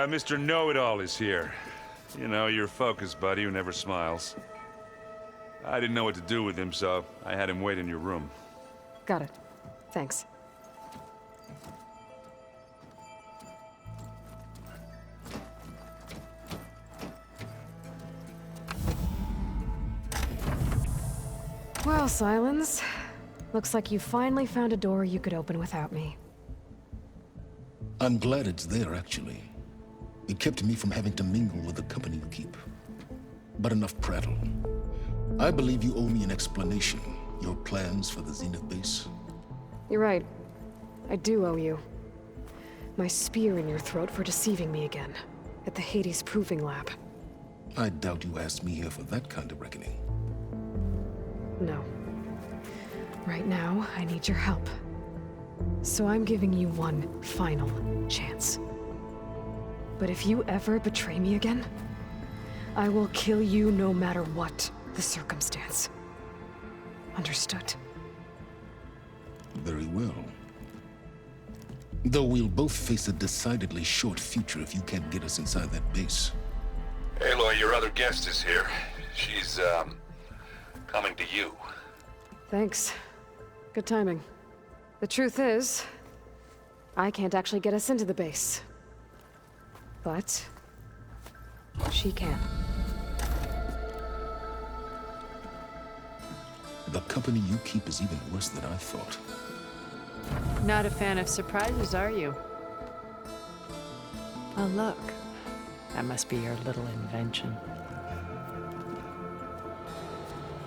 Mr. Know-It-All is here. You know, your focus buddy who never smiles. I didn't know what to do with him, so I had him wait in your room. Got it. Thanks. Well, Silence. Looks like you finally found a door you could open without me. I'm glad it's there, actually. It kept me from having to mingle with the company you keep. But enough prattle. I believe you owe me an explanation. Your plans for the Zenith base? You're right. I do owe you. My spear in your throat for deceiving me again. At the Hades Proving Lab. I doubt you asked me here for that kind of reckoning. No. Right now, I need your help. So I'm giving you one final chance. But if you ever betray me again, I will kill you no matter what the circumstance. Understood? Very well. Though we'll both face a decidedly short future if you can't get us inside that base. Aloy, your other guest is here. She's, coming to you. Thanks. Good timing. The truth is, I can't actually get us into the base. But she can. The company you keep is even worse than I thought. Not a fan of surprises, are you? Oh, look. That must be your little invention.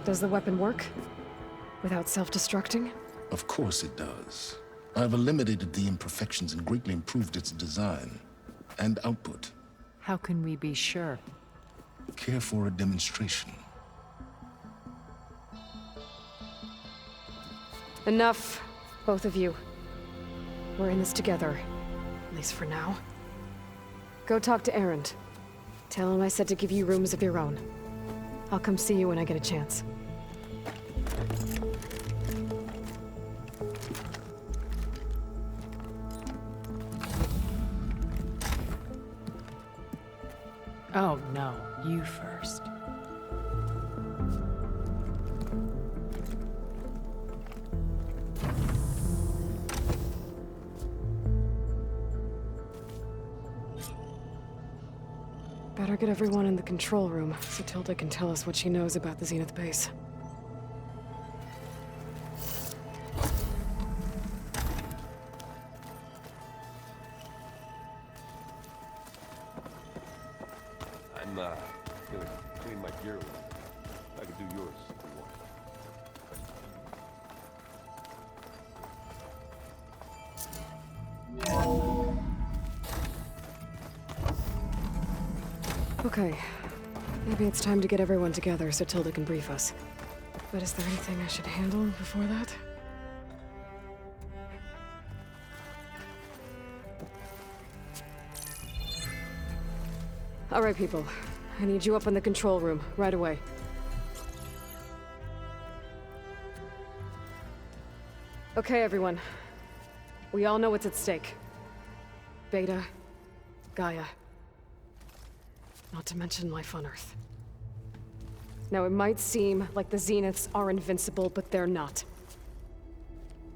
Does the weapon work? Without self-destructing? Of course it does. I've eliminated the imperfections and greatly improved its design and output. How can we be sure? Care for a demonstration? Enough, both of you. We're in this together, at least for now. Go talk to Erend. Tell him I said to give you rooms of your own. I'll come see you when I get a chance. Oh, no. You first. Better get everyone in the control room so Tilda can tell us what she knows about the Zenith base. I'm gonna clean my gear. I can do yours if you want. Okay. Maybe it's time to get everyone together so Tilda can brief us. But is there anything I should handle before that? All right, people. I need you up in the control room, right away. Okay, everyone. We all know what's at stake. Beta, Gaia. Not to mention life on Earth. Now, it might seem like the Zeniths are invincible, but they're not.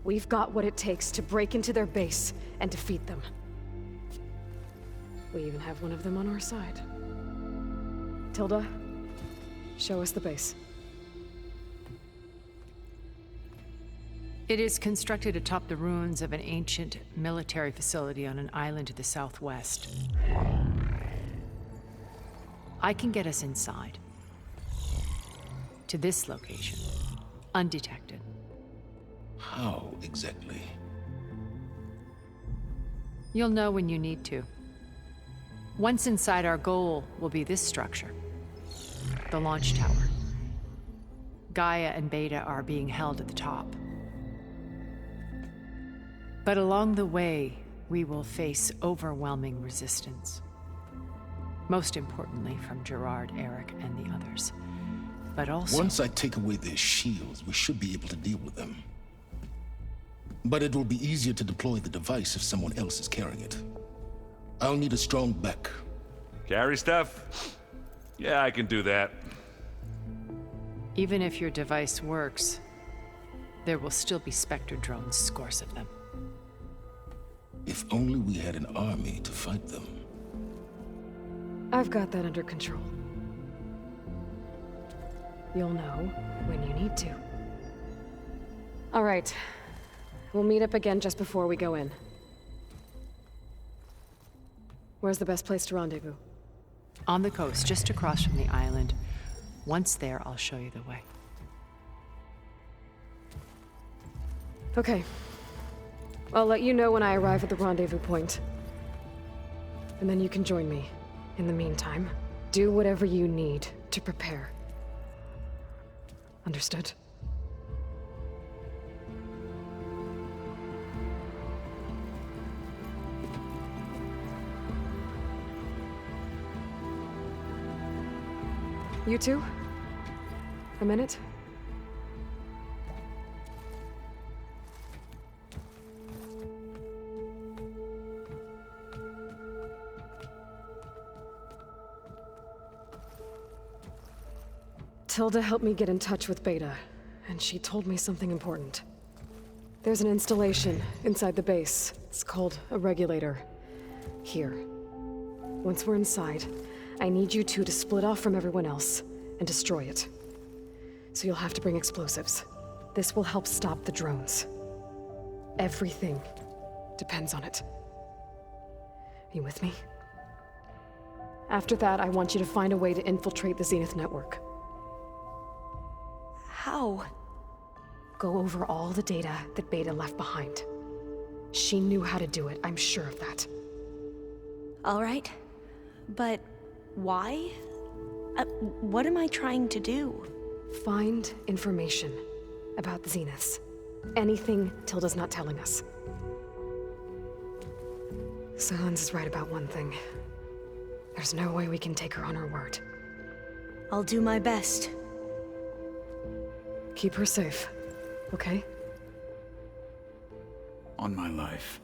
We've got what it takes to break into their base and defeat them. We even have one of them on our side. Tilda, show us the base. It is constructed atop the ruins of an ancient military facility on an island to the southwest. I can get us inside. To this location. Undetected. How exactly? You'll know when you need to. Once inside, our goal will be this structure. The launch tower. Gaia and Beta are being held at the top. But along the way, we will face overwhelming resistance. Most importantly from Gerard, Eric, and the others. But also... Once I take away their shields, we should be able to deal with them. But it will be easier to deploy the device if someone else is carrying it. I'll need a strong back. Carry stuff? Yeah, I can do that. Even if your device works, there will still be Spectre drones, scores of them. If only we had an army to fight them. I've got that under control. You'll know when you need to. All right. We'll meet up again just before we go in. Where's the best place to rendezvous? On the coast, just across from the island. Once there, I'll show you the way. Okay. I'll let you know when I arrive at the rendezvous point. And then you can join me. In the meantime, do whatever you need to prepare. Understood? You two? A minute? Tilda helped me get in touch with Beta, and she told me something important. There's an installation inside the base. It's called a regulator. Here. Once we're inside, I need you two to split off from everyone else and destroy it. So you'll have to bring explosives. This will help stop the drones. Everything depends on it. You with me? After that, I want you to find a way to infiltrate the Zenith network. How? Go over all the data that Beta left behind. She knew how to do it, I'm sure of that. All right. But why? What am I trying to do? Find information about the Zeniths. Anything Tilda's not telling us. Silence is right about one thing. There's no way we can take her on her word. I'll do my best. Keep her safe, okay? On my life.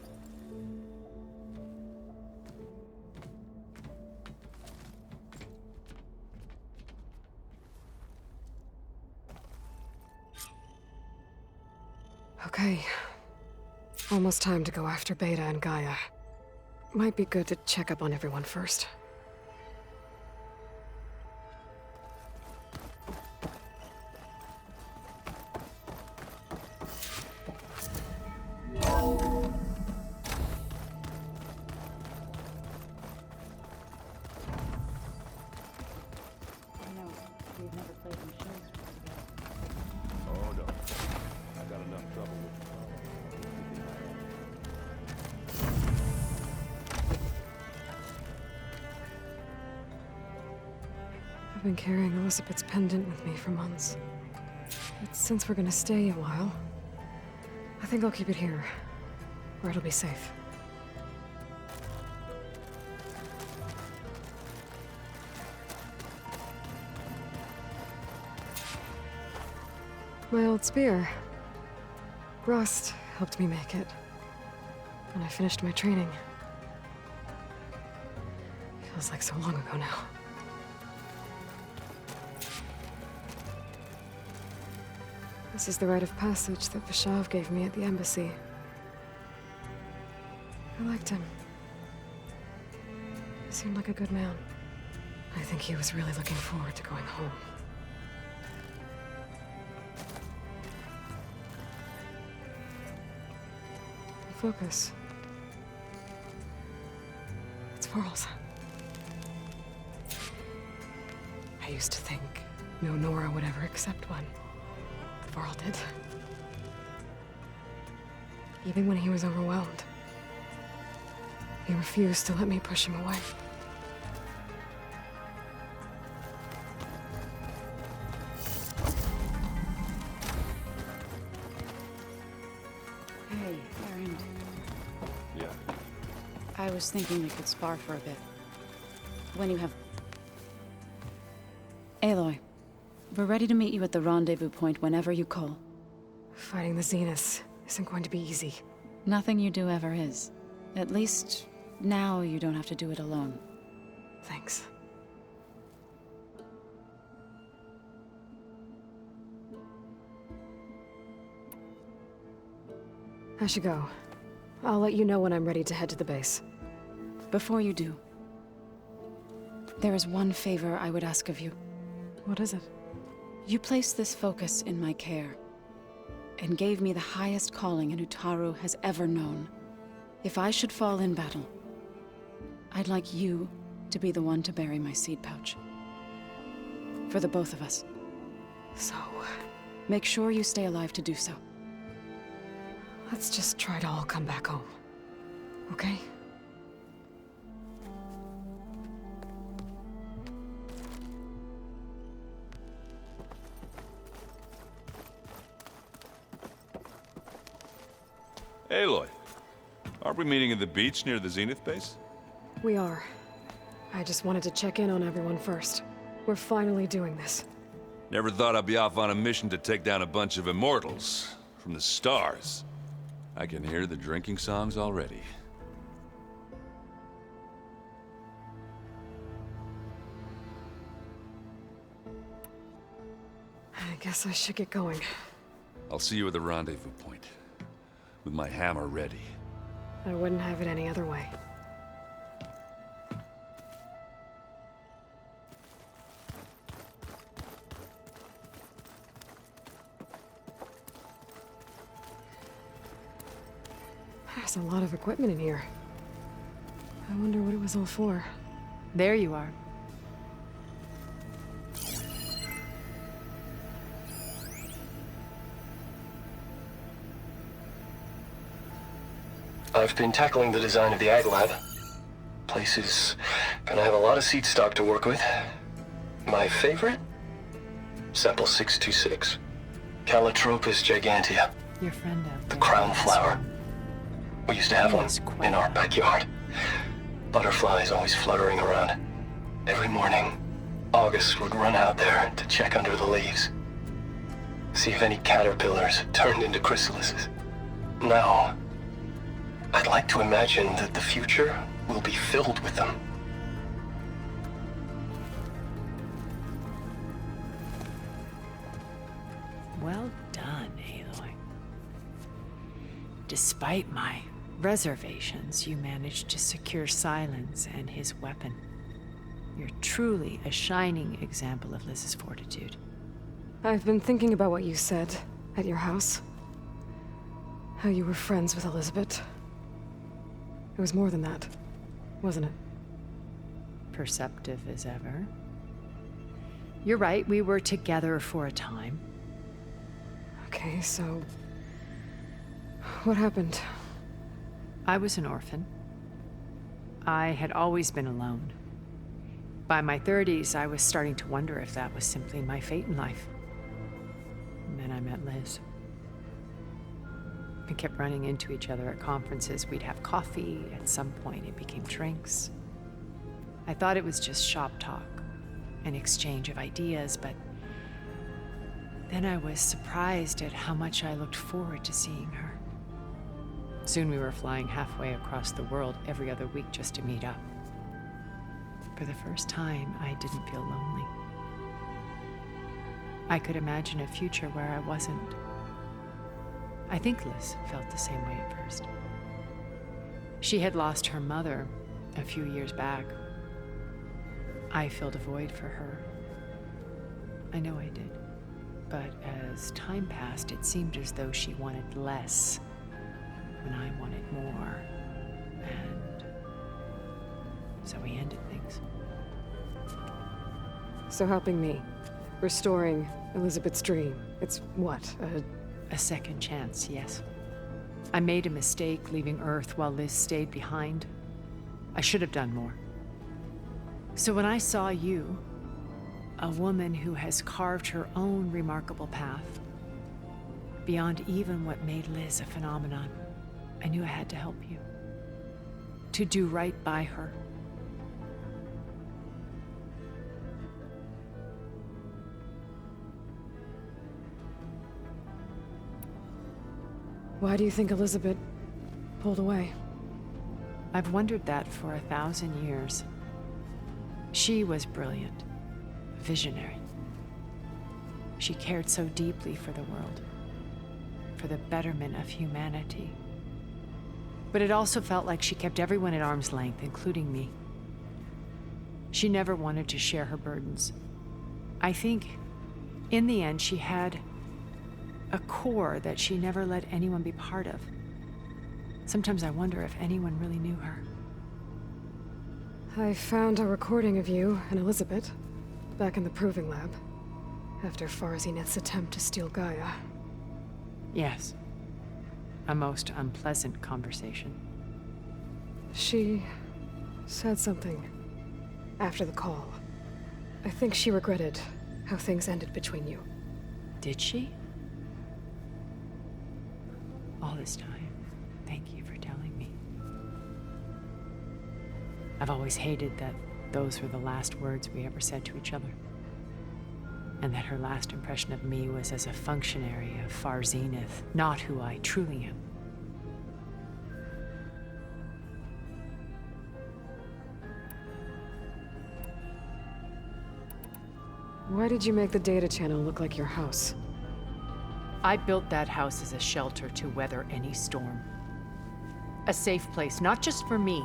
Okay. Almost time to go after Beta and Gaia. Might be good to check up on everyone first. Oh no. I got enough trouble with I've been carrying Elizabeth's pendant with me for months. But since we're gonna stay a while, I think I'll keep it here, where it'll be safe. My old spear. Rust helped me make it when I finished my training. Feels like so long ago now. This is the rite of passage that Vashav gave me at the embassy. I liked him. He seemed like a good man. I think he was really looking forward to going home. Focus. It's Varl's. I used to think no Nora would ever accept one. Varl did. Even when he was overwhelmed. He refused to let me push him away. Hey, Aaron. Yeah. I was thinking we could spar for a bit. When you have... Aloy, we're ready to meet you at the rendezvous point whenever you call. Fighting the Zeniths isn't going to be easy. Nothing you do ever is. At least, Now you don't have to do it alone. Thanks. I should go. I'll let you know when I'm ready to head to the base. Before you do, there is one favor I would ask of you. What is it? You placed this focus in my care, and gave me the highest calling an Utaru has ever known. If I should fall in battle, I'd like you to be the one to bury my seed pouch. For the both of us. So, Make sure you stay alive to do so. let's just try to all come back home. Okay? Aloy, aren't we meeting at the beach near the Zenith base? We are. I just wanted to check in on everyone first. We're finally doing this. Never thought I'd be off on a mission to take down a bunch of immortals from the stars. I can hear the drinking songs already. I guess I should get going. I'll see you at the rendezvous point, with my hammer ready. I wouldn't have it any other way. There's a lot of equipment in here. I wonder what it was all for. There you are. I've been tackling the design of the Ag Lab. Place is gonna have a lot of seed stock to work with. My favorite? Sample 626. Calotropis gigantea. Your friend out The there. crown flower. We used to have one Yes, quite. in our backyard. Butterflies always fluttering around. Every morning, August would run out there to check under the leaves. See if any caterpillars turned into chrysalises. Now, I'd like to imagine that the future will be filled with them. Well done, Aloy. Despite my reservations, you managed to secure Silence and his weapon. You're truly a shining example of Liz's fortitude. I've been thinking about what you said at your house. How you were friends with Elizabeth. It was more than that, wasn't it? Perceptive as ever. You're right, we were together for a time. Okay, so... what happened? I was an orphan. I had always been alone. By my 30s, I was starting to wonder if that was simply my fate in life. And then I met Liz. We kept running into each other at conferences. We'd have coffee. At some point, it became drinks. I thought it was just shop talk, an exchange of ideas, but then I was surprised at how much I looked forward to seeing her. Soon we were flying halfway across the world every other week just to meet up. For the first time, I didn't feel lonely. I could imagine a future where I wasn't. I think Liz felt the same way at first. She had lost her mother a few years back. I filled a void for her. I know I did. But as time passed, it seemed as though she wanted less, and I wanted more. And so we ended things. So helping me. Restoring Elizabeth's dream. It's what, A second chance, yes. I made a mistake leaving Earth while Liz stayed behind. I should have done more. So when I saw you, a woman who has carved her own remarkable path, beyond even what made Liz a phenomenon, I knew I had to help you. To do right by her. Why do you think Elizabeth pulled away? I've wondered that for 1,000 years. She was brilliant, visionary. She cared so deeply for the world, for the betterment of humanity. But it also felt like she kept everyone at arm's length, including me. She never wanted to share her burdens. I think, in the end, she had a core that she never let anyone be part of. Sometimes I wonder if anyone really knew her. I found a recording of you and Elizabeth back in the proving lab after Farzineth's attempt to steal Gaia. Yes. A most unpleasant conversation. She said something after the call. I think she regretted how things ended between you. Did she? All this time, thank you for telling me. I've always hated that those were the last words we ever said to each other. And that her last impression of me was as a functionary of Farzineth, not who I truly am. Why did you make the data channel look like your house? I built that house as a shelter to weather any storm. A safe place, not just for me,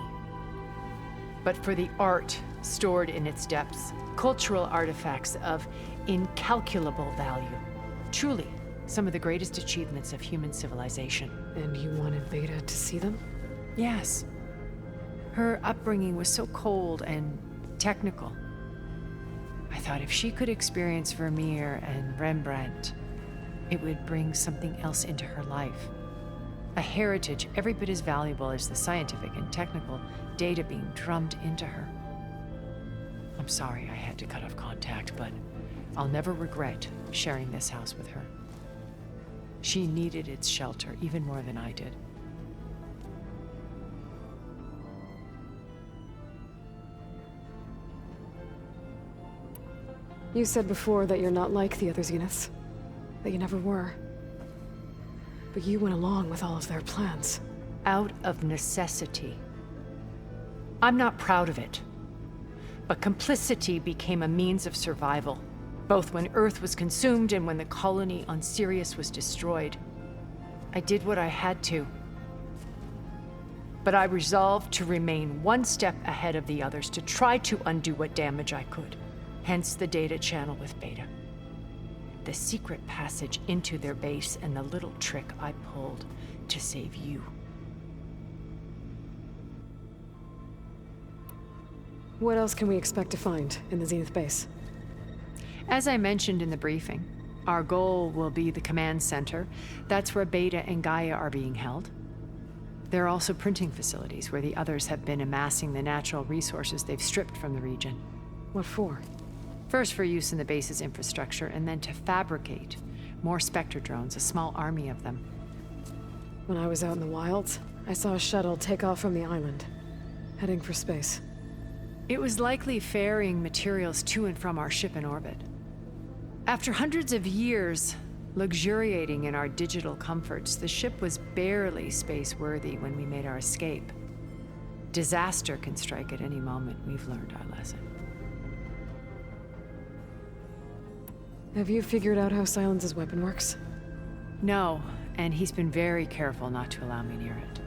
but for the art stored in its depths. Cultural artifacts of incalculable value. Truly, some of the greatest achievements of human civilization. And you wanted Beta to see them? Yes. Her upbringing was so cold and technical. I thought if she could experience Vermeer and Rembrandt, it would bring something else into her life. A heritage every bit as valuable as the scientific and technical data being drummed into her. I'm sorry I had to cut off contact, but I'll never regret sharing this house with her. She needed its shelter even more than I did. You said before that you're not like the other Zeniths. That you never were. But you went along with all of their plans. Out of necessity. I'm not proud of it. But complicity became a means of survival, both when Earth was consumed and when the colony on Sirius was destroyed. I did what I had to. But I resolved to remain one step ahead of the others, to try to undo what damage I could. Hence the data channel with Beta. The secret passage into their base and the little trick I pulled to save you. What else can we expect to find in the Zenith base? As I mentioned in the briefing, our goal will be the command center. That's where Beta and Gaia are being held. There are also printing facilities where the others have been amassing the natural resources they've stripped from the region. What for? First for use in the base's infrastructure, and then to fabricate more Spectre drones, a small army of them. When I was out in the wilds, I saw a shuttle take off from the island, heading for space. It was likely ferrying materials to and from our ship in orbit. After hundreds of years luxuriating in our digital comforts, the ship was barely space-worthy when we made our escape. Disaster can strike at any moment. We've learned our lesson. Have you figured out how Silence's weapon works? No, and he's been very careful not to allow me near it.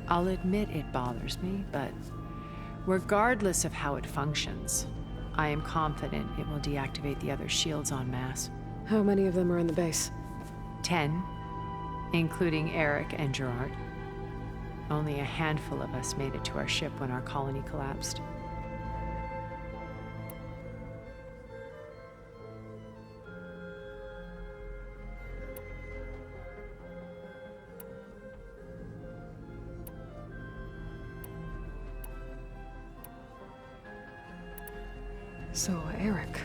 I'll admit it bothers me, but regardless of how it functions, I am confident it will deactivate the other shields en masse. How many of them are in the base? 10, including Eric and Gerard. Only a handful of us made it to our ship when our colony collapsed. So, Eric.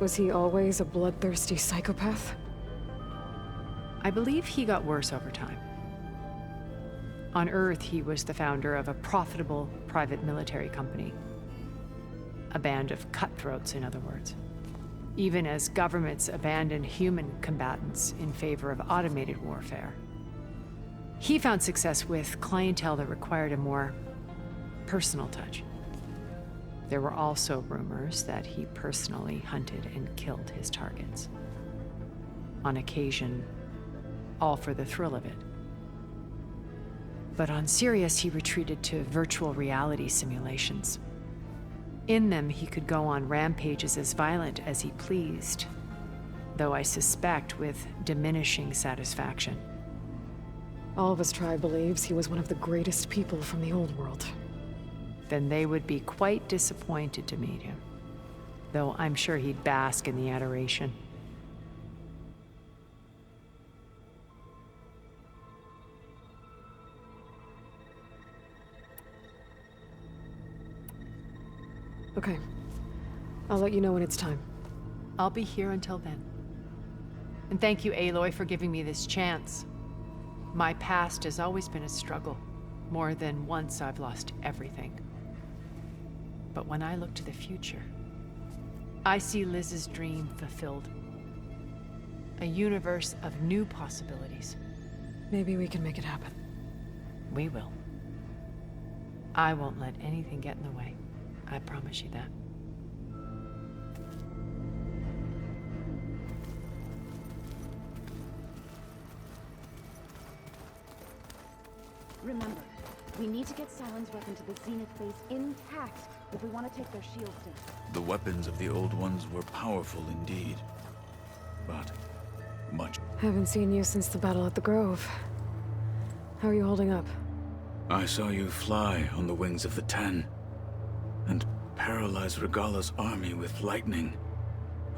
Was he always a bloodthirsty psychopath? I believe he got worse over time. On Earth, he was the founder of a profitable private military company. A band of cutthroats, in other words. Even as governments abandoned human combatants in favor of automated warfare. He found success with clientele that required a more personal touch. There were also rumors that he personally hunted and killed his targets. On occasion, all for the thrill of it. But on Sirius, he retreated to virtual reality simulations. In them, he could go on rampages as violent as he pleased, though I suspect with diminishing satisfaction. All of his tribe believes he was one of the greatest people from the old world. Then they would be quite disappointed to meet him, though I'm sure he'd bask in the adoration. Okay. I'll let you know when it's time. I'll be here until then. And thank you, Aloy, for giving me this chance. My past has always been a struggle. More than once I've lost everything. But when I look to the future, I see Liz's dream fulfilled. A universe of new possibilities. Maybe we can make it happen. We will. I won't let anything get in the way. I promise you that. Remember, we need to get Sylens' weapon to the Zenith base intact if we want to take their shields down. The weapons of the old ones were powerful indeed, but much. Haven't seen you since the battle at the Grove. How are you holding up? I saw you fly on the wings of the Ten, and paralyze Regala's army with lightning.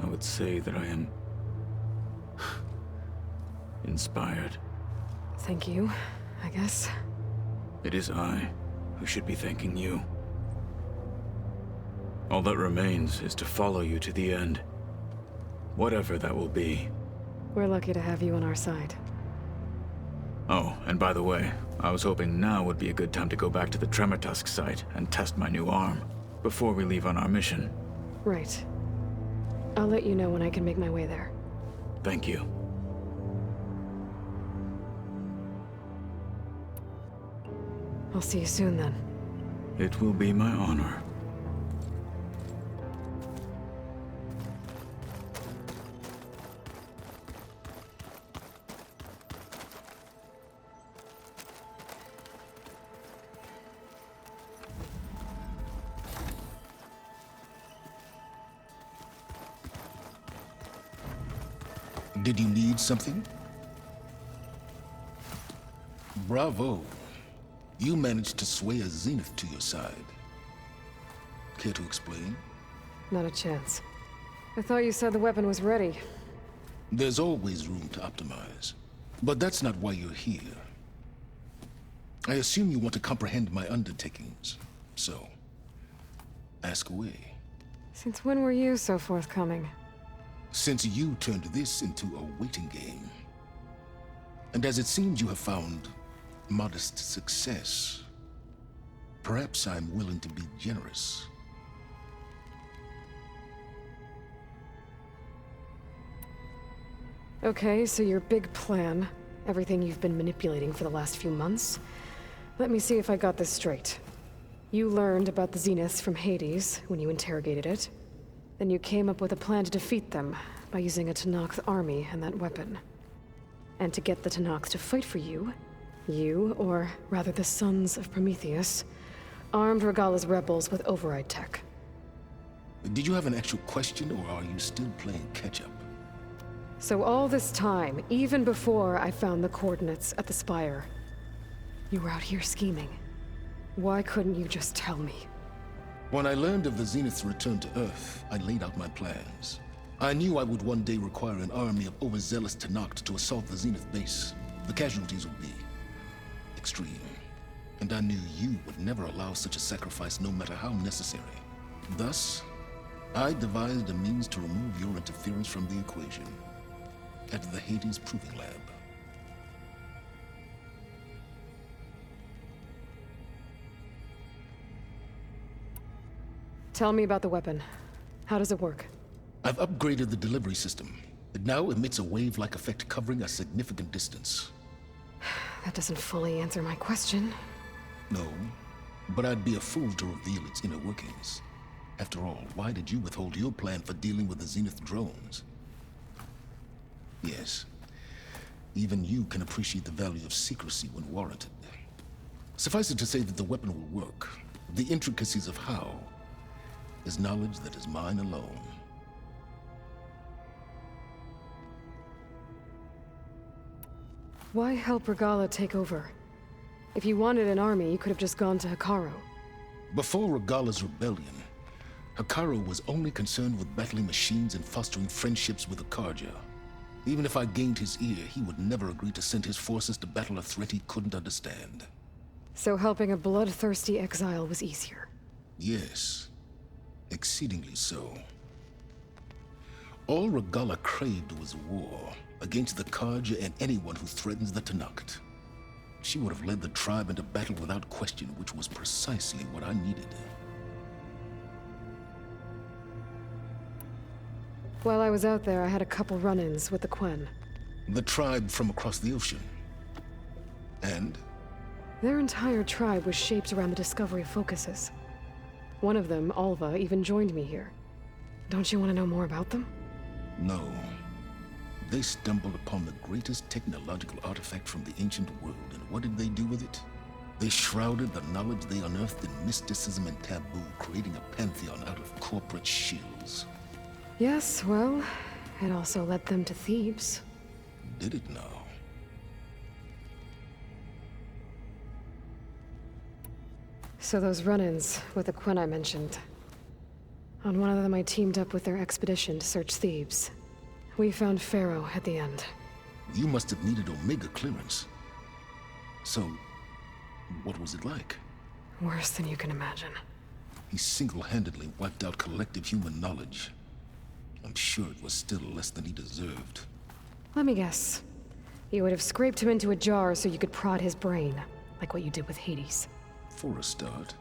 I would say that I am inspired. Thank you, I guess. It is I who should be thanking you. All that remains is to follow you to the end. Whatever that will be. We're lucky to have you on our side. Oh, and by the way, I was hoping now would be a good time to go back to the Tremortusk site and test my new arm, before we leave on our mission. Right. I'll let you know when I can make my way there. Thank you. I'll see you soon then. It will be my honor. Did you need something? Bravo. You managed to sway a Zenith to your side. Care to explain? Not a chance. I thought you said the weapon was ready. There's always room to optimize. But that's not why you're here. I assume you want to comprehend my undertakings. So, ask away. Since when were you so forthcoming? Since you turned this into a waiting game. And as it seems you have found modest success, perhaps I'm willing to be generous. Okay, so your big plan, everything you've been manipulating for the last few months. Let me see if I got this straight. You learned about the Zeniths from Hades when you interrogated it. Then you came up with a plan to defeat them by using a Tenakth army and that weapon. And to get the Tenakth to fight for you, or rather the Sons of Prometheus, armed Regala's rebels with override tech. Did you have an actual question, or are you still playing catch-up? So all this time, even before I found the coordinates at the Spire, you were out here scheming. Why couldn't you just tell me? When I learned of the Zenith's return to Earth, I laid out my plans. I knew I would one day require an army of overzealous Tenakth to assault the Zenith base. The casualties would be extreme. And I knew you would never allow such a sacrifice, no matter how necessary. Thus, I devised a means to remove your interference from the equation at the Hades Proving Lab. Tell me about the weapon. How does it work? I've upgraded the delivery system. It now emits a wave-like effect covering a significant distance. that doesn't fully answer my question. No, but I'd be a fool to reveal its inner workings. After all, why did you withhold your plan for dealing with the Zenith drones? Yes, even you can appreciate the value of secrecy when warranted. Suffice it to say that the weapon will work. The intricacies of how is knowledge that is mine alone. Why help Regala take over? If you wanted an army, you could have just gone to Hekarro. Before Regala's rebellion, Hekarro was only concerned with battling machines and fostering friendships with the Karja. Even if I gained his ear, he would never agree to send his forces to battle a threat he couldn't understand. So helping a bloodthirsty exile was easier? Yes, exceedingly so. All Regala craved was war against the Karja and anyone who threatens the Tenakth. She would have led the tribe into battle without question, which was precisely what I needed. While I was out there, I had a couple run-ins with the Quen. The tribe from across the ocean. And? Their entire tribe was shaped around the discovery of focuses. One of them, Alva, even joined me here. Don't you want to know more about them? No. They stumbled upon the greatest technological artifact from the ancient world, and what did they do with it? They shrouded the knowledge they unearthed in mysticism and taboo, creating a pantheon out of corporate shills. Yes, well, it also led them to Thebes. Did it now? So those run-ins with the Quen I mentioned. On one of them I teamed up with their expedition to search Thebes. We found Pharaoh at the end. You must have needed Omega clearance. So, what was it like? Worse than you can imagine. He single-handedly wiped out collective human knowledge. I'm sure it was still less than he deserved. Let me guess. You would have scraped him into a jar so you could prod his brain, like what you did with Hades. For a start.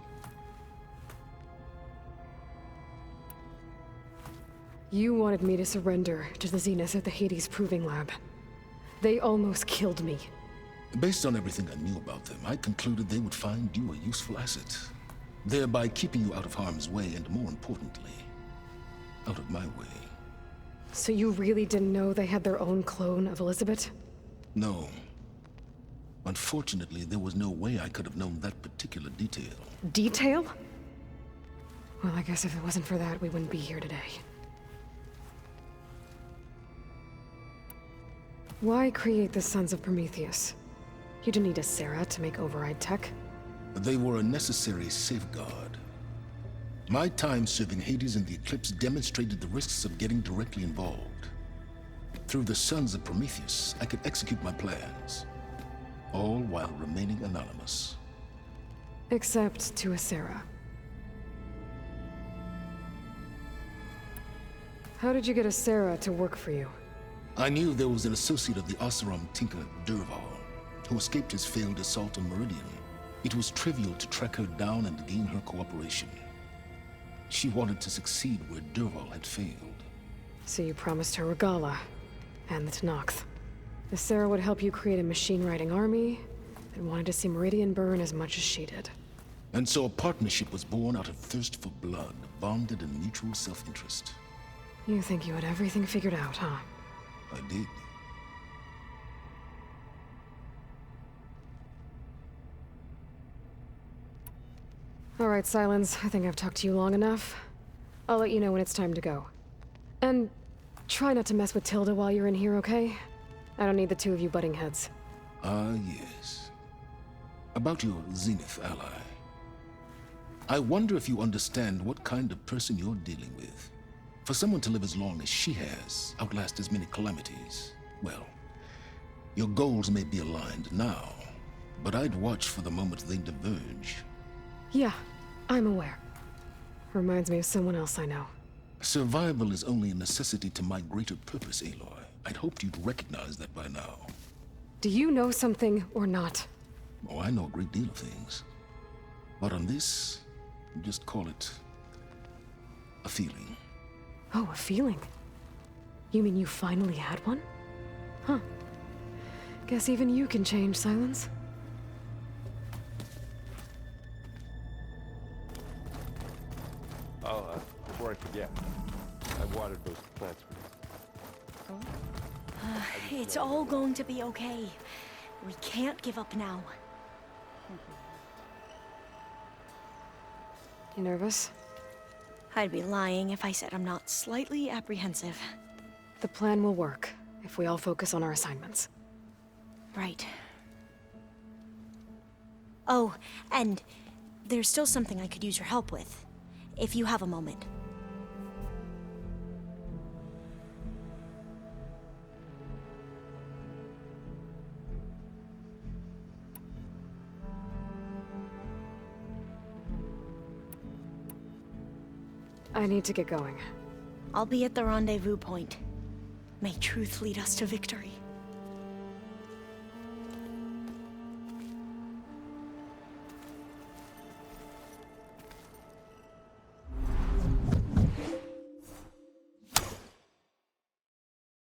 You wanted me to surrender to the Zenith at the Hades Proving Lab. They almost killed me. Based on everything I knew about them, I concluded they would find you a useful asset, thereby keeping you out of harm's way and, more importantly, out of my way. So you really didn't know they had their own clone of Elizabeth? No. Unfortunately, there was no way I could have known that particular detail. Detail? Well, I guess if it wasn't for that, we wouldn't be here today. Why create the Sons of Prometheus? You didn't need a Sarah to make override tech. They were a necessary safeguard. My time serving Hades in the Eclipse demonstrated the risks of getting directly involved. Through the Sons of Prometheus, I could execute my plans, all while remaining anonymous. Except to a Sarah. How did you get a Sarah to work for you? I knew there was an associate of the Oseram tinker, Derval, who escaped his failed assault on Meridian. It was trivial to track her down and gain her cooperation. She wanted to succeed where Derval had failed. So you promised her Regala, and the Tenakth. The Sarah would help you create a machine-riding army that wanted to see Meridian burn as much as she did. And so a partnership was born out of thirst for blood, bonded in mutual self-interest. You think you had everything figured out, huh? I did. All right, Silence. I think I've talked to you long enough. I'll let you know when it's time to go. And try not to mess with Tilda while you're in here, okay? I don't need the two of you butting heads. Ah, yes. About your Zenith ally. I wonder if you understand what kind of person you're dealing with. For someone to live as long as she has, outlast as many calamities, well, your goals may be aligned now, but I'd watch for the moment they diverge. Yeah, I'm aware. Reminds me of someone else I know. Survival is only a necessity to my greater purpose, Aloy. I'd hoped you'd recognize that by now. Do you know something or not? Oh, I know a great deal of things. But on this, just call it a feeling. Oh, a feeling? You mean you finally had one? Huh. Guess even you can change, Silence. Oh, before I forget, I watered those plants for you. It's all going to be okay. We can't give up now. You nervous? I'd be lying if I said I'm not slightly apprehensive. The plan will work if we all focus on our assignments. Right. Oh, and there's still something I could use your help with, if you have a moment. I need to get going. I'll be at the rendezvous point. May truth lead us to victory.